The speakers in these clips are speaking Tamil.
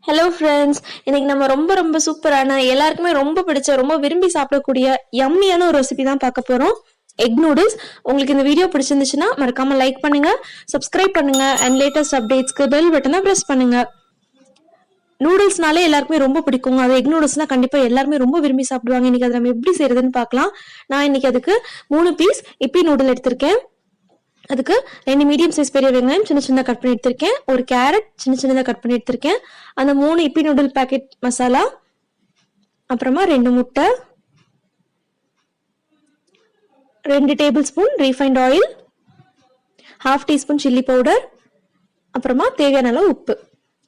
ஹலோ ஃப்ரெண்ட்ஸ், இன்னைக்கு நம்ம ரொம்ப ரொம்ப சூப்பரான எல்லாருக்குமே ரொம்ப பிடிச்ச ரொம்ப விரும்பி சாப்பிடக்கூடிய யம்மியான ஒரு ரெசிபி தான் பார்க்க போறோம். Egg noodles. உங்களுக்கு இந்த வீடியோ பிடிச்சிருந்துச்சுன்னா மறக்காம லைக் பண்ணுங்க, சப்ஸ்கிரைப் பண்ணுங்க அண்ட் லேட்டஸ்ட் அப்டேட்ஸ்க்கு பெல் பட்டனை பிரஸ் பண்ணுங்க. நூடுல்ஸ்னாலே எல்லாருக்குமே ரொம்ப பிடிக்கும். அது எக் நூடுல்ஸ்னா கண்டிப்பா எல்லாருமே ரொம்ப விரும்பி சாப்பிடுவாங்க. இன்னைக்கு அதை நம்ம எப்படி செய்யறதுன்னு பார்க்கலாம். நான் இன்னைக்கு அதுக்கு 3 பீஸ் இப்பி நூடுல் எடுத்திருக்கேன். அதுக்கு 2 மீடியம் சைஸ் பெரிய வெங்காயம் சின்ன சின்னதாக கட் பண்ணி எடுத்திருக்கேன். ஒரு கேரட் சின்ன சின்னதாக கட் பண்ணி எடுத்திருக்கேன். அந்த 3 இப்பி நூடுல் பேக்கெட் மசாலா, அப்புறமா 2 முட்டை, 2 table spoon refined oil, 1/2 teaspoon chilli powder, அப்புறமா தேவையான அளவு உப்பு.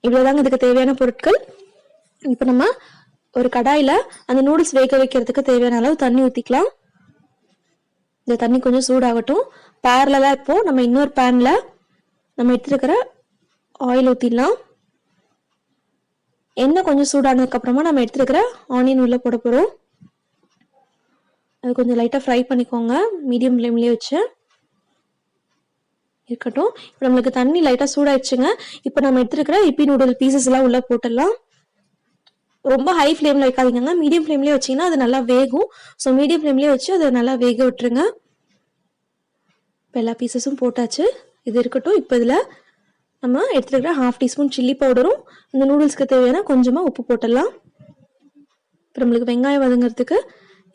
இவ்வளவுதாங்க இதுக்கு தேவையான பொருட்கள். இப்போ நம்ம ஒரு கடாயில அந்த நூடுல்ஸ் வேக வைக்கிறதுக்கு தேவையான அளவு தண்ணி ஊற்றிக்கலாம். இந்த தண்ணி கொஞ்சம் சூடாகட்டும். பேரலா இப்போ நம்ம இன்னொரு பேன்ல நம்ம எடுத்துருக்கிற ஆயில் ஊற்றிடலாம். எண்ணெய் கொஞ்சம் சூடானதுக்கு அப்புறமா நம்ம எடுத்துருக்கிற ஆனியன் உள்ள போட போகிறோம். அது கொஞ்சம் லைட்டாக ஃப்ரை பண்ணிக்கோங்க, மீடியம் ஃப்ளேம்லேயே வச்சு இருக்கட்டும். இப்போ நம்மளுக்கு தண்ணி லைட்டாக சூடாயிடுச்சுங்க. இப்போ நம்ம எடுத்துருக்கிற இப்பி நூடுல் பீசஸ் எல்லாம் உள்ள போட்டுடலாம். ரொம்ப ஹை ஃப்ளேமில் வைக்காதீங்க, மீடியம் ஃப்ளேம்லேயே வச்சிங்கன்னா அது நல்லா வேகும். ஸோ மீடியம் ஃப்ளேம்லேயே வச்சு அதை நல்லா வேக விட்டுருங்க. இப்போ எல்லா பீசஸும் போட்டாச்சு, இது இருக்கட்டும். இப்போ இதில் நம்ம எடுத்துருக்கிற 1/2 டீஸ்பூன் சில்லி பவுடரும் இந்த நூடுல்ஸ்க்கு தேவையான கொஞ்சமாக உப்பு போட்டுடலாம். இப்போ நம்மளுக்கு வெங்காயம் வதங்கிறதுக்கு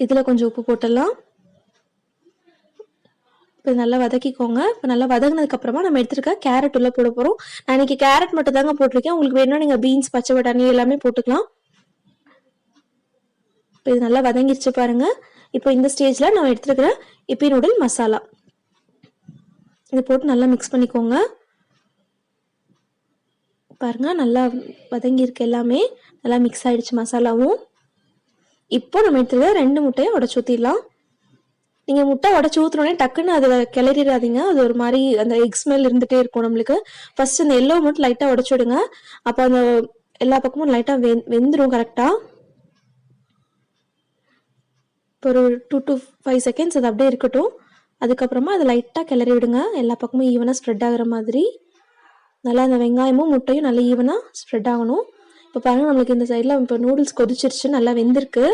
இதில் கொஞ்சம் உப்பு போட்டுடலாம். இப்போ நல்லா வதக்கிக்கோங்க. இப்போ நல்லா வதங்கினதுக்கப்புறமா நம்ம எடுத்துருக்க கேரட் உள்ள போட போகிறோம். நான் இன்னைக்கு கேரட் மட்டும் தாங்க போட்டிருக்கேன். உங்களுக்கு வேணும்னா நீங்கள் பீன்ஸ், பச்சை பட்டாணி எல்லாமே போட்டுக்கலாம். இப்போ இது நல்லா வதங்கிடுச்சு பாருங்க. இப்போ இந்த ஸ்டேஜில் நம்ம எடுத்துருக்கிற இப்பி நூடுல் மசாலா இதை போட்டு நல்லா மிக்ஸ் பண்ணிக்கோங்க. பாருங்க நல்லா வதங்கியிருக்கு, எல்லாமே நல்லா மிக்ஸ் ஆயிடுச்சு மசாலாவும். இப்போ நம்ம எடுத்துருக்க 2 முட்டையை உடச்சு ஊற்றிடலாம். நீங்கள் முட்டை உடச்சி ஊற்றுனோடனே டக்குன்னு அதில் கிளறிடாதீங்க, அது ஒரு மாதிரி அந்த எக் ஸ்மெல் இருந்துகிட்டே இருக்கும் நம்மளுக்கு. ஃபர்ஸ்ட் இந்த எல்லோ மட்டும் லைட்டாக உடச்சி விடுங்க. அப்போ அந்த எல்லா பக்கமும் லைட்டாக வெந்துடும் கரெக்டாக. இப்போ ஒரு 2 to 5 செகண்ட்ஸ் அது அப்படியே இருக்கட்டும். அதுக்கப்புறமா அதை லைட்டாக கிளறி விடுங்க, எல்லா பக்கமும் ஈவனாக ஸ்ப்ரெட் ஆகிற மாதிரி. நல்லா அந்த வெங்காயமும் முட்டையும் நல்லா ஈவனாக ஸ்ப்ரெட் ஆகணும். இப்போ பாருங்கள், நம்மளுக்கு இந்த சைடில் இப்போ நூடுல்ஸ் கொதிச்சிருச்சு, நல்லா வெந்திருக்கு.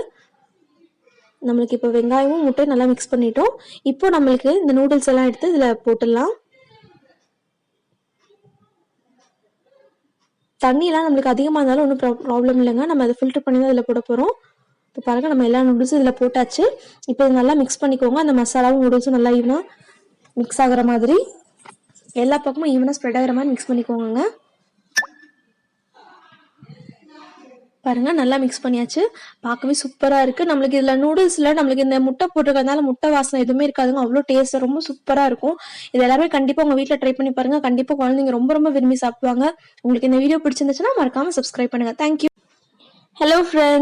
நம்மளுக்கு இப்போ வெங்காயமும் முட்டையும் நல்லா மிக்ஸ் பண்ணிட்டோம். இப்போ நம்மளுக்கு இந்த நூடுல்ஸ் எல்லாம் எடுத்து இதில் போட்டுடலாம். தண்ணியெல்லாம் நம்மளுக்கு அதிகமாக இருந்தாலும் ஒன்றும் ப்ராப்ளம் இல்லைங்க, நம்ம அதை ஃபில்டர் பண்ணி தான் இதில் போட போகிறோம். இப்போ பாருங்கள், நம்ம எல்லா நூடுல்ஸும் இதில் போட்டாச்சு. இப்போ இது நல்லா மிக்ஸ் பண்ணிக்கோங்க. அந்த மசாலாவும் நூடுல்ஸும் நல்லா ஈவனாக மிக்ஸ் ஆகிற மாதிரி, எல்லா பக்கமும் ஈவனாக ஸ்ப்ரெட் ஆகிற மாதிரி மிக்ஸ் பண்ணிக்கோங்க. பாருங்கள் நல்லா மிக்ஸ் பண்ணியாச்சு, பார்க்கவே சூப்பராக இருக்குது. நம்மளுக்கு இதில் நூடுல்ஸில் நம்மளுக்கு இந்த முட்டை போட்டிருக்கிறதுனால முட்டை வாசனை எதுவுமே இருக்காதுங்க, அவ்வளோ டேஸ்ட்டாக ரொம்ப சூப்பராக இருக்கும். இது எல்லாமே கண்டிப்பாக உங்கள் வீட்டில் ட்ரை பண்ணி பாருங்கள். கண்டிப்பாக குழந்தைங்க ரொம்ப ரொம்ப விரும்பி சாப்பிடுவாங்க. உங்களுக்கு இந்த வீடியோ பிடிச்சிருந்துச்சுன்னா மறக்காமல் சப்ஸ்கிரைப் பண்ணுங்கள். தேங்க்யூ. Hello friends.